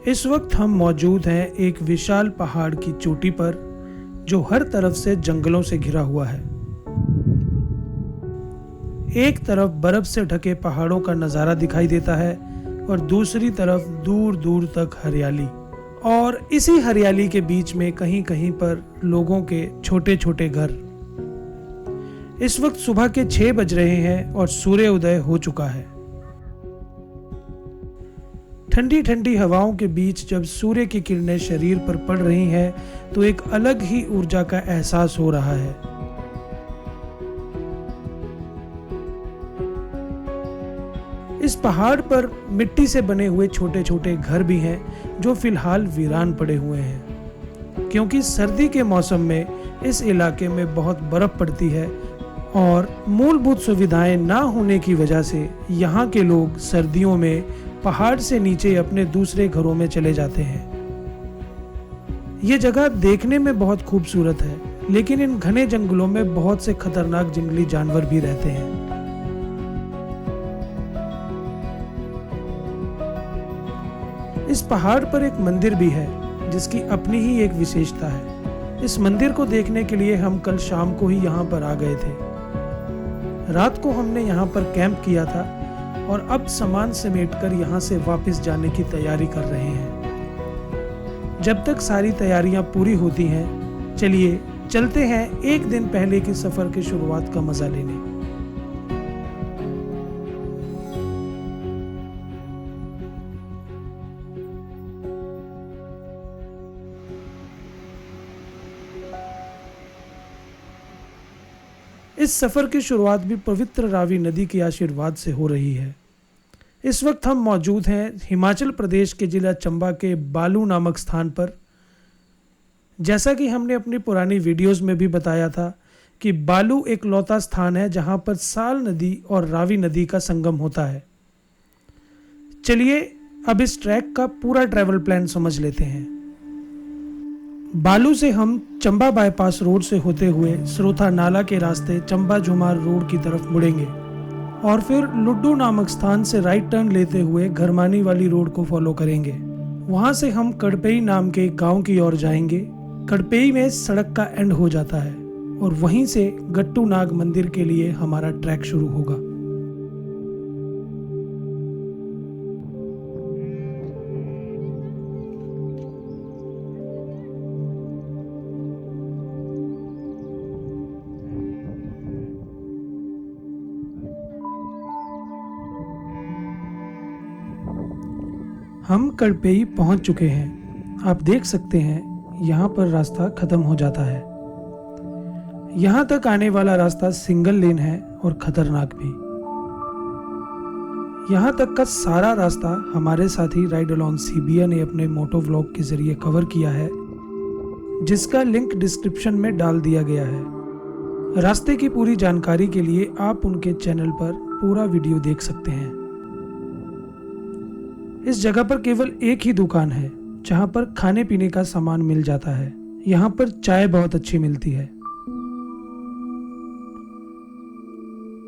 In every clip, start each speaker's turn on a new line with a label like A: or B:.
A: इस वक्त हम मौजूद हैं एक विशाल पहाड़ की चोटी पर जो हर तरफ से जंगलों से घिरा हुआ है। एक तरफ बर्फ से ढके पहाड़ों का नज़ारा दिखाई देता है और दूसरी तरफ दूर दूर तक हरियाली, और इसी हरियाली के बीच में कहीं कहीं पर लोगों के छोटे छोटे घर। इस वक्त सुबह के 6 बज रहे हैं और सूर्य उदय हो चुका है। ठंडी ठंडी हवाओं के बीच जब सूर्य की किरणें शरीर पर पड़ रही हैं तो एक अलग ही ऊर्जा का एहसास हो रहा है। इस पहाड़ पर मिट्टी से बने हुए छोटे छोटे घर भी हैं जो फिलहाल वीरान पड़े हुए हैं, क्योंकि सर्दी के मौसम में इस इलाके में बहुत बर्फ पड़ती है और मूलभूत सुविधाएं ना होने की वजह से यहाँ के लोग सर्दियों में पहाड़ से नीचे अपने दूसरे घरों में चले जाते हैं। ये जगह देखने में बहुत खूबसूरत है, लेकिन इन घने जंगलों में बहुत से खतरनाक जंगली जानवर भी रहते हैं। इस पहाड़ पर एक मंदिर भी है जिसकी अपनी ही एक विशेषता है। इस मंदिर को देखने के लिए हम कल शाम को ही यहाँ पर आ गए थे। रात को हमने यहाँ पर कैंप किया था और अब सामान समेटकर यहाँ से वापस जाने की तैयारी कर रहे हैं। जब तक सारी तैयारियां पूरी होती हैं, चलिए चलते हैं एक दिन पहले के सफर की शुरुआत का मजा लेने। इस सफर की शुरुआत भी पवित्र रावी नदी के आशीर्वाद से हो रही है। इस वक्त हम मौजूद हैं हिमाचल प्रदेश के जिला चंबा के बालू नामक स्थान पर। जैसा कि हमने अपनी पुरानी वीडियोस में भी बताया था कि बालू एक लौता स्थान है जहां पर साल नदी और रावी नदी का संगम होता है। चलिए अब इस ट्रैक का पूरा ट्रैवल प्लान समझ लेते हैं। बालू से हम चंबा बाईपास रोड से होते हुए स्रोथा नाला के रास्ते चंबा झुमार रोड की तरफ मुड़ेंगे और फिर लुड्डू नामक स्थान से राइट टर्न लेते हुए घरमानी वाली रोड को फॉलो करेंगे। वहां से हम कड़पेई नाम के गांव की ओर जाएंगे। कड़पेई में सड़क का एंड हो जाता है और वहीं से गट्टू नाग मंदिर के लिए हमारा ट्रैक शुरू होगा। हम कड़पेई पहुंच चुके हैं। आप देख सकते हैं यहाँ पर रास्ता खत्म हो जाता है। यहाँ तक आने वाला रास्ता सिंगल लेन है और खतरनाक भी। यहाँ तक का सारा रास्ता हमारे साथी राइड अलोंग सीबिया ने अपने मोटो व्लॉग के जरिए कवर किया है, जिसका लिंक डिस्क्रिप्शन में डाल दिया गया है। रास्ते की पूरी जानकारी के लिए आप उनके चैनल पर पूरा वीडियो देख सकते हैं। इस जगह पर केवल एक ही दुकान है जहां पर खाने पीने का सामान मिल जाता है। यहाँ पर चाय बहुत अच्छी मिलती है।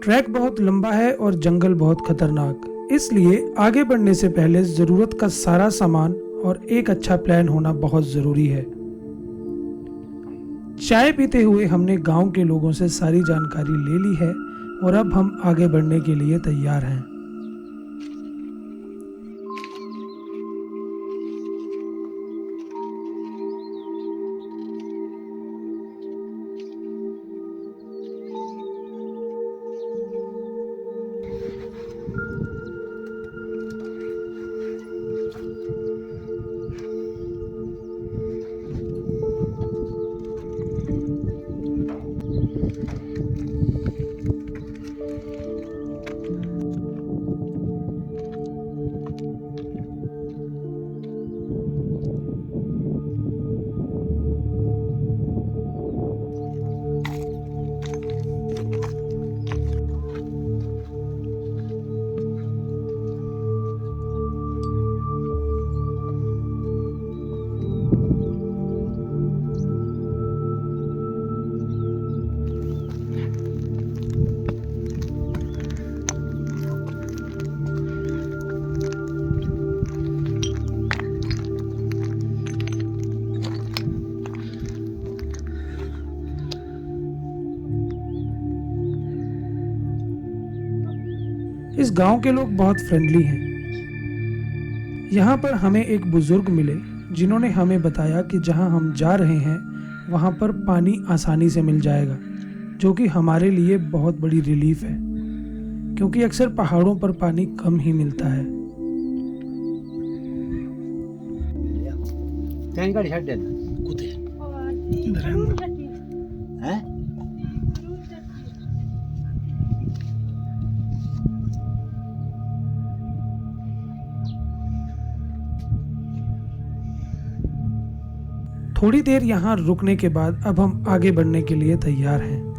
A: ट्रैक बहुत लंबा है और जंगल बहुत खतरनाक, इसलिए आगे बढ़ने से पहले जरूरत का सारा सामान और एक अच्छा प्लान होना बहुत जरूरी है। चाय पीते हुए हमने गांव के लोगों से सारी जानकारी ले ली है और अब हम आगे बढ़ने के लिए तैयार हैं। इस गांव के लोग बहुत फ्रेंडली हैं। यहाँ पर हमें एक बुजुर्ग मिले जिन्होंने हमें बताया कि जहाँ हम जा रहे हैं वहाँ पर पानी आसानी से मिल जाएगा, जो कि हमारे लिए बहुत बड़ी रिलीफ है, क्योंकि अक्सर पहाड़ों पर पानी कम ही मिलता है। थोड़ी देर यहाँ रुकने के बाद अब हम आगे बढ़ने के लिए तैयार हैं।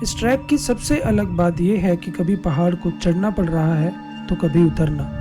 A: इस ट्रैक की सबसे अलग बात यह है कि कभी पहाड़ को चढ़ना पड़ रहा है तो कभी उतरना।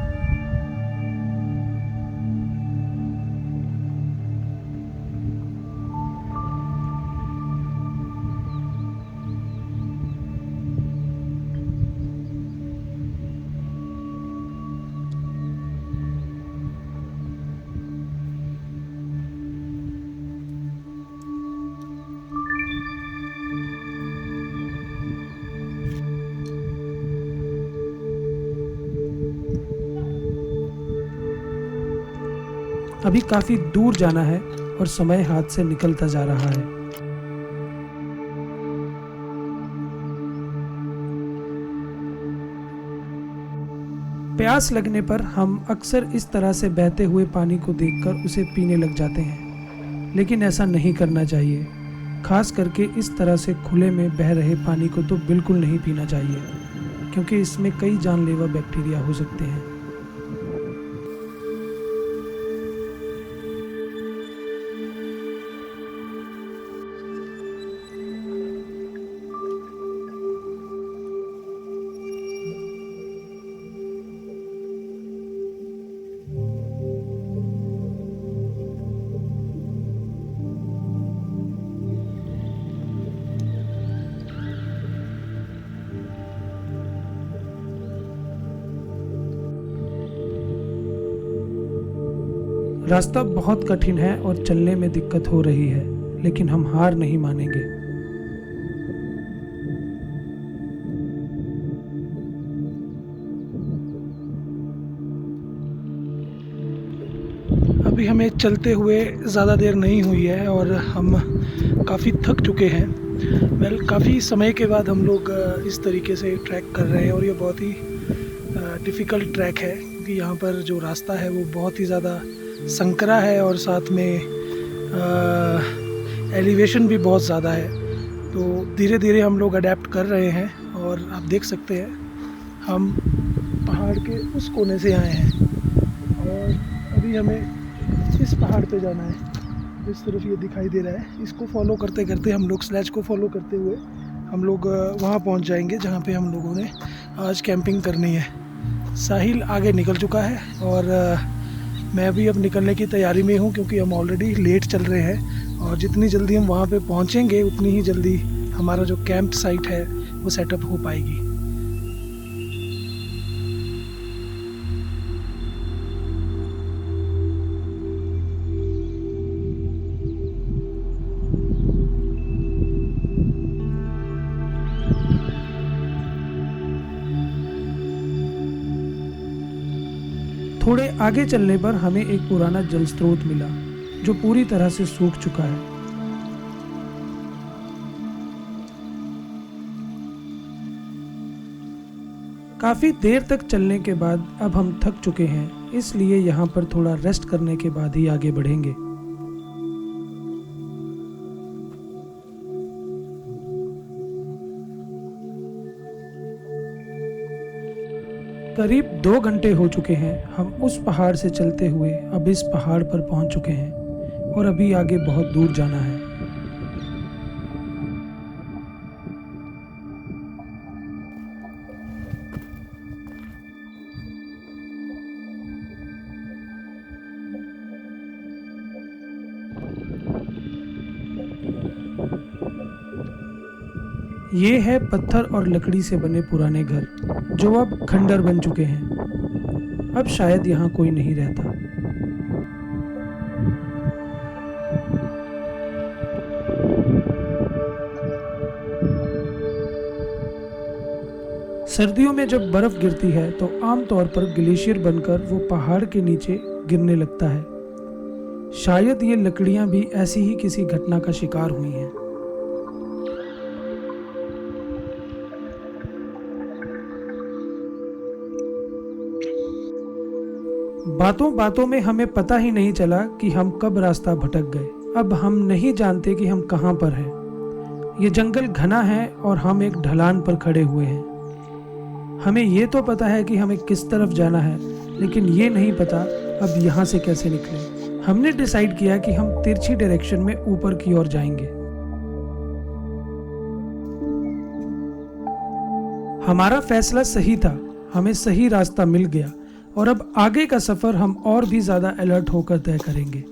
A: अभी काफी दूर जाना है और समय हाथ से निकलता जा रहा है। प्यास लगने पर हम अक्सर इस तरह से बहते हुए पानी को देखकर उसे पीने लग जाते हैं, लेकिन ऐसा नहीं करना चाहिए। खास करके इस तरह से खुले में बह रहे पानी को तो बिल्कुल नहीं पीना चाहिए, क्योंकि इसमें कई जानलेवा बैक्टीरिया हो सकते हैं। रास्ता बहुत कठिन है और चलने में दिक्कत हो रही है, लेकिन हम हार नहीं मानेंगे। अभी हमें चलते हुए ज़्यादा देर नहीं हुई है और हम काफ़ी थक चुके हैं। काफ़ी समय के बाद हम लोग इस तरीके से ट्रैक कर रहे हैं और ये बहुत ही डिफ़िकल्ट ट्रैक है, क्योंकि यहाँ पर जो रास्ता है वो बहुत ही ज़्यादा संकरा है और साथ में एलिवेशन भी बहुत ज़्यादा है। तो धीरे धीरे हम लोग अडेप्ट कर रहे हैं और आप देख सकते हैं हम पहाड़ के उस कोने से आए हैं और अभी हमें इस पहाड़ पे जाना है। इस तरफ ये दिखाई दे रहा है, इसको फॉलो करते करते हम लोग स्लेज को फॉलो करते हुए हम लोग वहाँ पहुँच जाएंगे जहाँ पे हम लोगों ने आज कैंपिंग करनी है। साहिल आगे निकल चुका है और मैं भी अब निकलने की तैयारी में हूँ, क्योंकि हम ऑलरेडी लेट चल रहे हैं और जितनी जल्दी हम वहाँ पे पहुँचेंगे उतनी ही जल्दी हमारा जो कैंप साइट है वो सेटअप हो पाएगी। थोड़े आगे चलने पर हमें एक पुराना जल स्रोत मिला जो पूरी तरह से सूख चुका है। काफ़ी देर तक चलने के बाद अब हम थक चुके हैं, इसलिए यहाँ पर थोड़ा रेस्ट करने के बाद ही आगे बढ़ेंगे। करीब 2 घंटे हो चुके हैं। हम उस पहाड़ से चलते हुए अब इस पहाड़ पर पहुंच चुके हैं और अभी आगे बहुत दूर जाना है। ये है पत्थर और लकड़ी से बने पुराने घर, जो अब खंडर बन चुके हैं। अब शायद यहाँ कोई नहीं रहता। सर्दियों में जब बर्फ गिरती है तो आमतौर पर ग्लेशियर बनकर वो पहाड़ के नीचे गिरने लगता है। शायद ये लकड़ियां भी ऐसी ही किसी घटना का शिकार हुई हैं। बातों बातों में हमें पता ही नहीं चला कि हम कब रास्ता भटक गए। अब हम नहीं जानते कि हम कहाँ पर हैं। ये जंगल घना है और हम एक ढलान पर खड़े हुए हैं। हमें ये तो पता है कि हमें किस तरफ जाना है, लेकिन ये नहीं पता अब यहाँ से कैसे निकलें। हमने डिसाइड किया कि हम तिरछी डायरेक्शन में ऊपर की ओर जाएंगे। हमारा फैसला सही था, हमें सही रास्ता मिल गया और अब आगे का सफर हम और भी ज्यादा अलर्ट होकर तय करेंगे।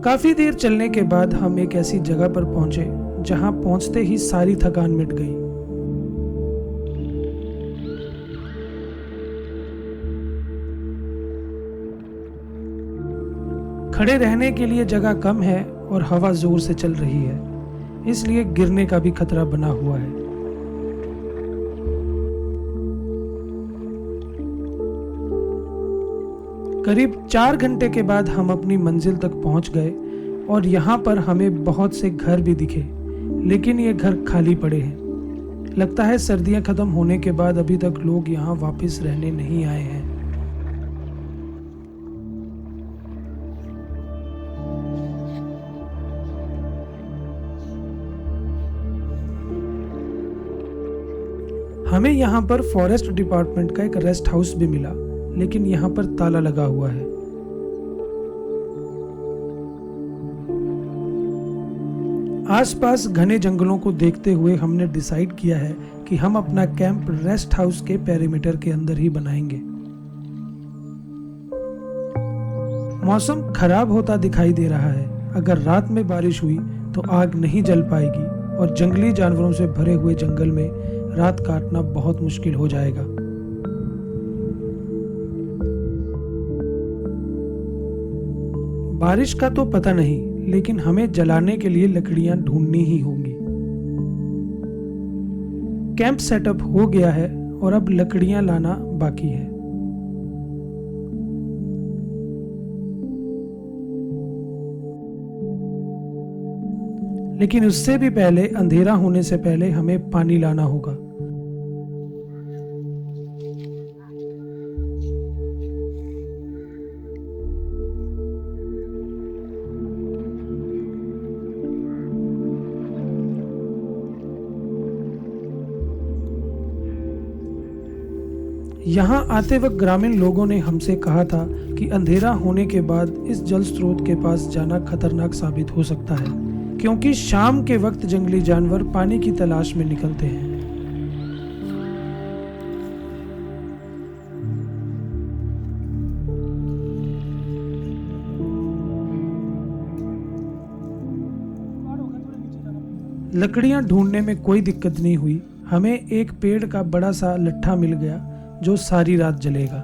A: काफी देर चलने के बाद हम एक ऐसी जगह पर पहुंचे जहां पहुंचते ही सारी थकान मिट गई। खड़े रहने के लिए जगह कम है और हवा जोर से चल रही है, इसलिए गिरने का भी खतरा बना हुआ है। करीब 4 घंटे के बाद हम अपनी मंजिल तक पहुंच गए और यहाँ पर हमें बहुत से घर भी दिखे, लेकिन ये घर खाली पड़े हैं। लगता है सर्दियां खत्म होने के बाद अभी तक लोग यहाँ वापस रहने नहीं आए हैं। हमें यहाँ पर फॉरेस्ट डिपार्टमेंट का एक रेस्ट हाउस भी मिला, लेकिन यहाँ पर ताला लगा हुआ है। आसपास घने जंगलों को देखते हुए हमने डिसाइड किया है कि हम अपना कैंप रेस्ट हाउस के पेरीमीटर के अंदर ही बनाएंगे। मौसम खराब होता दिखाई दे रहा है। अगर रात में बारिश हुई तो आग नहीं जल पाएगी और जंगली जानवरों से भरे हुए जंगल में रात काटना बहुत मुश्किल हो जाएगा। बारिश का तो पता नहीं, लेकिन हमें जलाने के लिए लकड़ियां ढूंढनी ही होंगी। कैंप सेटअप हो गया है और अब लकड़ियां लाना बाकी है। लेकिन उससे भी पहले अंधेरा होने से पहले हमें पानी लाना होगा। यहाँ आते वक्त ग्रामीण लोगों ने हमसे कहा था कि अंधेरा होने के बाद इस जल स्रोत के पास जाना खतरनाक साबित हो सकता है, क्योंकि शाम के वक्त जंगली जानवर पानी की तलाश में निकलते हैं। लकड़ियां ढूंढने में कोई दिक्कत नहीं हुई। हमें एक पेड़ का बड़ा सा लट्ठा मिल गया जो सारी रात जलेगा।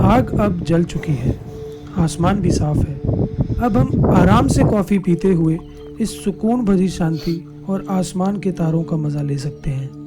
A: आग अब जल चुकी है, आसमान भी साफ है। अब हम आराम से कॉफ़ी पीते हुए इस सुकून भरी शांति और आसमान के तारों का मज़ा ले सकते हैं।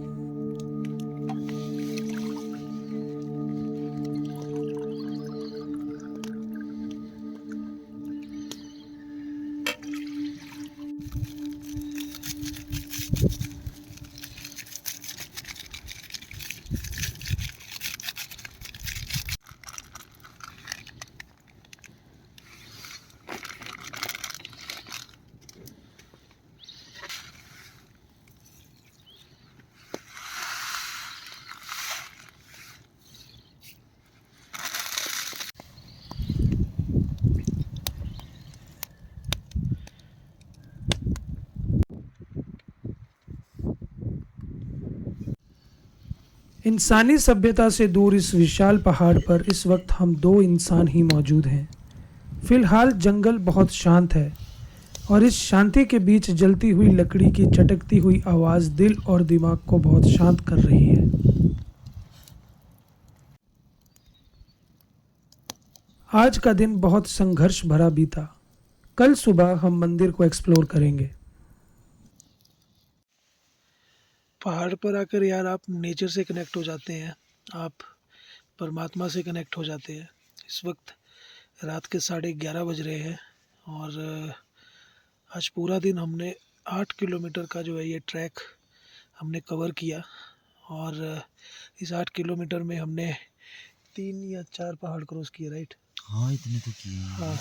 A: इंसानी सभ्यता से दूर इस विशाल पहाड़ पर इस वक्त हम दो इंसान ही मौजूद हैं। फिलहाल जंगल बहुत शांत है और इस शांति के बीच जलती हुई लकड़ी की चटकती हुई आवाज़ दिल और दिमाग को बहुत शांत कर रही है। आज का दिन बहुत संघर्ष भरा बीता। कल सुबह हम मंदिर को एक्सप्लोर करेंगे। पहाड़ पर आकर यार आप नेचर से कनेक्ट हो जाते हैं, आप परमात्मा से कनेक्ट हो जाते हैं। इस वक्त रात के 11:30 बज रहे हैं और आज पूरा दिन हमने 8 किलोमीटर का जो है ये ट्रैक हमने कवर किया और इस 8 किलोमीटर में हमने 3 या 4 पहाड़ क्रॉस किए, राइट?
B: हाँ, इतने तो किए हैं।
A: हाँ,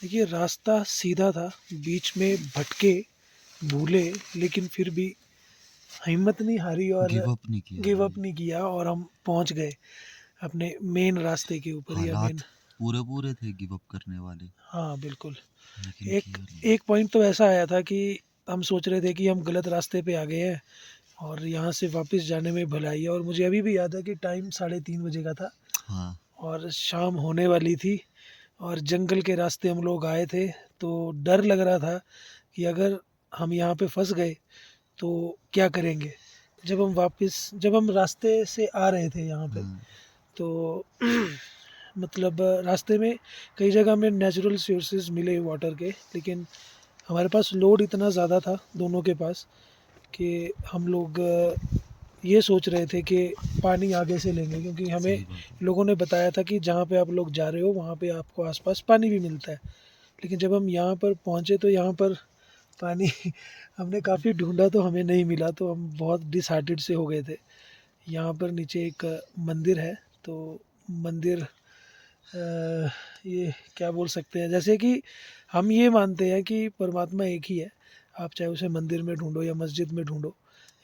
A: देखिए रास्ता सीधा था, बीच में भटके, भूले, लेकिन फिर भी हिम्मत नहीं हारी और गिव अप नहीं किया और हम पहुंच गए अपने मेन रास्ते के ऊपर। या मेन
B: पूरे थे गिव अप करने वाले।
A: हाँ बिल्कुल। एक पॉइंट तो ऐसा आया था कि हम सोच रहे थे कि हम गलत रास्ते पे आ गए हैं और यहाँ से वापस जाने में भलाई है। और मुझे अभी भी याद है कि टाइम 3:30 बजे का था।
B: हाँ।
A: और शाम होने वाली थी और जंगल के रास्ते हम लोग आए थे, तो डर लग रहा था कि अगर हम यहाँ पे फंस गए तो क्या करेंगे। जब हम रास्ते से आ रहे थे यहाँ पे, तो मतलब रास्ते में कई जगह में नेचुरल सोर्सेज मिले वाटर के, लेकिन हमारे पास लोड इतना ज़्यादा था दोनों के पास कि हम लोग ये सोच रहे थे कि पानी आगे से लेंगे, क्योंकि हमें लोगों ने बताया था कि जहाँ पे आप लोग जा रहे हो वहाँ पे आपको आसपास पानी भी मिलता है। लेकिन जब हम यहाँ पर पहुँचे तो यहाँ पर पानी हमने काफ़ी ढूंढा तो हमें नहीं मिला, तो हम बहुत डिसहार्टेड से हो गए थे। यहाँ पर नीचे एक मंदिर है, तो मंदिर ये क्या बोल सकते हैं, जैसे कि हम ये मानते हैं कि परमात्मा एक ही है। आप चाहे उसे मंदिर में ढूंढो या मस्जिद में ढूंढो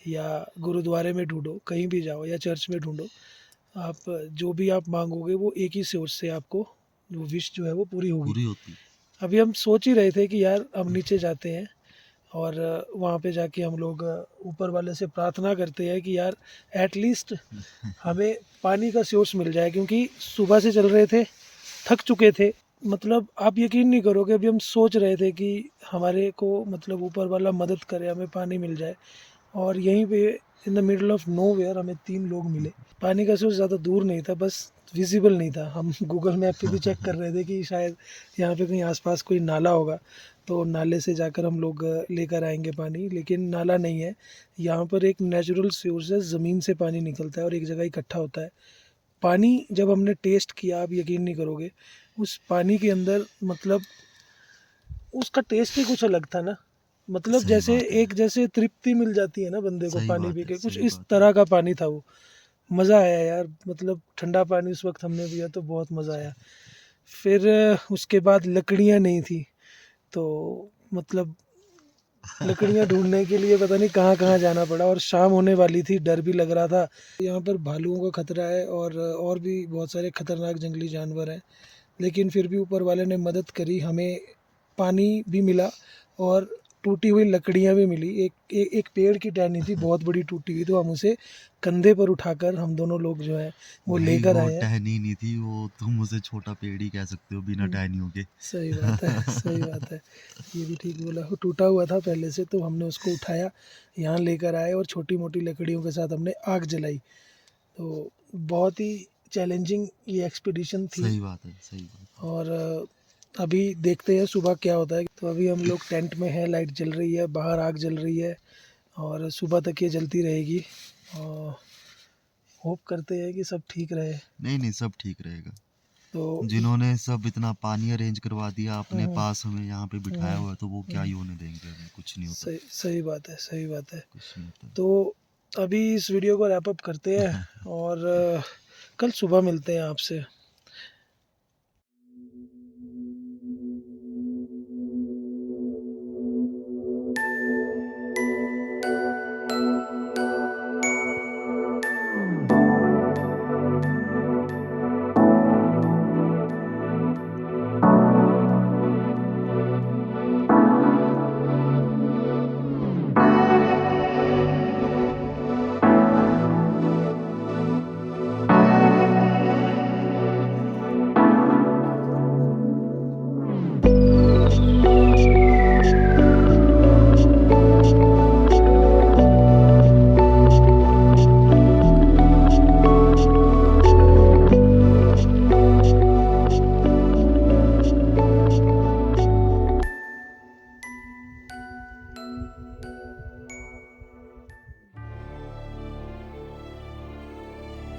A: या गुरुद्वारे में ढूंढो, कहीं भी जाओ या चर्च में ढूंढो, आप जो भी आप मांगोगे वो एक ही सोर्स से आपको वो विश जो है वो पूरी होगी।
B: पूरी होती।
A: अभी हम सोच ही रहे थे कि यार अब नीचे जाते हैं और वहाँ पे जाके हम लोग ऊपर वाले से प्रार्थना करते हैं कि यार एटलीस्ट हमें पानी का सोर्स मिल जाए, क्योंकि सुबह से चल रहे थे, थक चुके थे। मतलब आप यकीन नहीं करोगे, अभी हम सोच रहे थे कि हमारे को मतलब ऊपर वाला मदद करे, हमें पानी मिल जाए, और यहीं पे in the middle of nowhere हमें 3 लोग मिले। पानी का सोर्स ज़्यादा दूर नहीं था, बस विजिबल नहीं था। हम गूगल मैप पे भी चेक कर रहे थे कि शायद यहाँ पे कहीं आसपास कोई नाला होगा, तो नाले से जाकर हम लोग लेकर आएंगे पानी, लेकिन नाला नहीं है। यहाँ पर एक नेचुरल सोर्स है, ज़मीन से पानी निकलता है और एक जगह इकट्ठा होता है। पानी जब हमने टेस्ट किया, आप यकीन नहीं करोगे, उस पानी के अंदर मतलब उसका टेस्ट ही कुछ अलग था ना। मतलब
B: सही
A: जैसे
B: बात है।
A: एक जैसे तृप्ति मिल जाती है ना बंदे को
B: सही
A: पानी
B: बात
A: पी
B: है।
A: के, कुछ
B: सही
A: इस
B: बात है।
A: तरह का पानी था वो। मज़ा आया यार, मतलब ठंडा पानी उस वक्त हमने पिया तो बहुत मज़ा आया। फिर उसके बाद लकड़ियाँ नहीं थी, तो मतलब लकड़ियाँ ढूंढने के लिए पता नहीं कहाँ कहाँ जाना पड़ा, और शाम होने वाली थी, डर भी लग रहा था। यहाँ पर भालुओं का खतरा है और भी बहुत सारे खतरनाक जंगली जानवर हैं, लेकिन फिर भी ऊपर वाले ने मदद करी, हमें पानी भी मिला और टूटी हुई लकड़ियाँ भी मिली। एक पेड़ की टहनी थी बहुत बड़ी टूटी हुई, तो हम उसे कंधे पर उठाकर हम दोनों लोग जो है वो
B: भाई
A: लेकर
B: वो
A: आए हैं।
B: टहनी नहीं थी, वो तुम उसे छोटा पेड़ ही कह सकते हो बिना
A: हम्म,
B: टहनियों के।
A: सही बात है, सही बात है। ये भी ठीक बोला, वो टूटा हुआ था पहले से, तो हमने उसको उठाया, यहाँ लेकर आए और छोटी मोटी लकड़ियों के साथ हमने आग जलाई। तो बहुत ही चैलेंजिंग ये एक्सपीडिशन थी।
B: सही बात है। सही बात है।
A: और अभी देखते हैं सुबह क्या होता है। तो अभी हम लोग टेंट में हैं, लाइट जल रही है, बाहर आग जल रही है, और सुबह तक ये जलती रहेगी। और होप करते हैं कि सब ठीक रहे।
B: नहीं नहीं, सब ठीक रहेगा।
A: तो
B: जिन्होंने सब इतना पानी अरेंज करवा दिया अपने
A: हम्म,
B: पास, हमें यहाँ पे बिठाया
A: हम्म,
B: हुआ है, तो वो क्या
A: हम्म,
B: ही होने देंगे हमें। कुछ नहीं होता।
A: सही सही बात है, सही बात है।
B: कुछ नहीं होता।
A: तो अभी इस वीडियो को रैप अप करते हैं, और कल सुबह मिलते हैं आपसे।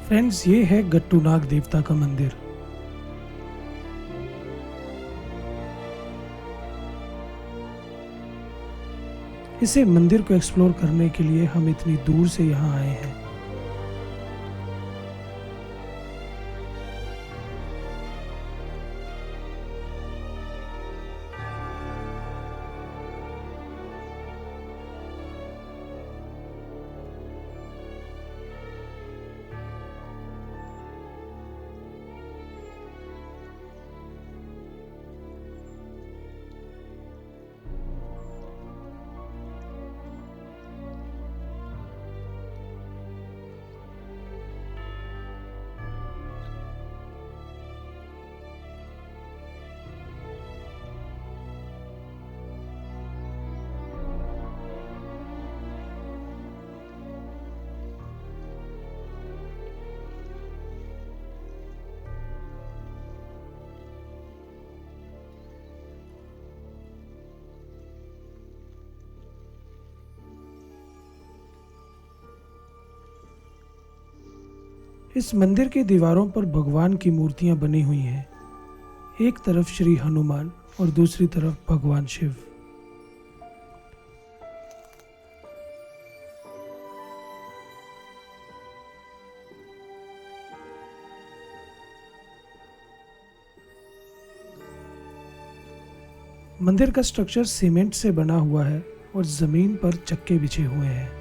A: फ्रेंड्स, ये है गट्टूनाग देवता का मंदिर। इसे मंदिर को एक्सप्लोर करने के लिए हम इतनी दूर से यहाँ आए हैं। इस मंदिर की दीवारों पर भगवान की मूर्तियां बनी हुई हैं। एक तरफ श्री हनुमान और दूसरी तरफ भगवान शिव। मंदिर का स्ट्रक्चर सीमेंट से बना हुआ है और जमीन पर चक्के बिछे हुए हैं।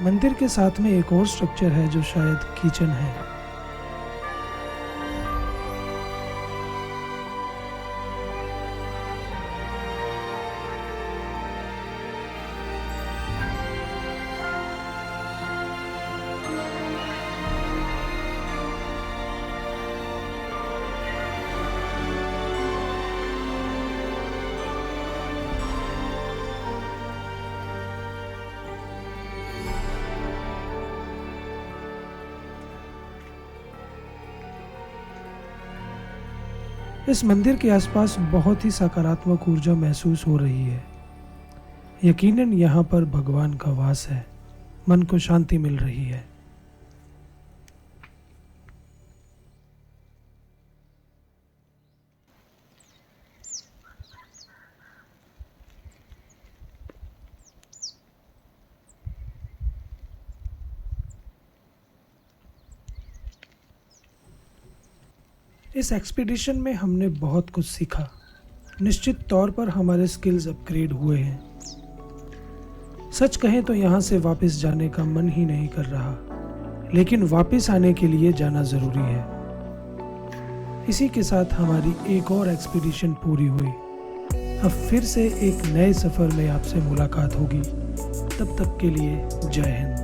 A: मंदिर के साथ में एक और स्ट्रक्चर है जो शायद किचन है। इस मंदिर के आसपास बहुत ही सकारात्मक ऊर्जा महसूस हो रही है। यकीनन यहाँ पर भगवान का वास है। मन को शांति मिल रही है। इस एक्सपीडिशन में हमने बहुत कुछ सीखा। निश्चित तौर पर हमारे स्किल्स अपग्रेड हुए हैं। सच कहें तो यहाँ से वापस जाने का मन ही नहीं कर रहा, लेकिन वापस आने के लिए जाना ज़रूरी है। इसी के साथ हमारी एक और एक्सपीडिशन पूरी हुई। अब फिर से एक नए सफ़र में आपसे मुलाकात होगी। तब तक के लिए जय हिंद।